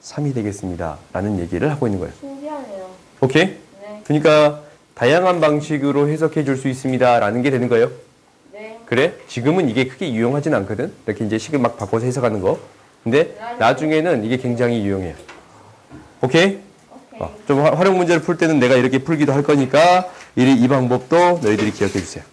3이 되겠습니다. 라는 얘기를 하고 있는 거예요. 신기하네요. 오케이? 네. 그러니까 다양한 방식으로 해석해 줄 수 있습니다. 라는 게 되는 거예요. 네. 그래? 지금은 이게 크게 유용하진 않거든. 이렇게 이제 식을 막 바꿔서 해석하는 거. 근데 나중에는 이게 굉장히 유용해요. 오케이? 좀 활용 문제를 풀 때는 내가 이렇게 풀기도 할 거니까 이 방법도 너희들이 기억해 주세요.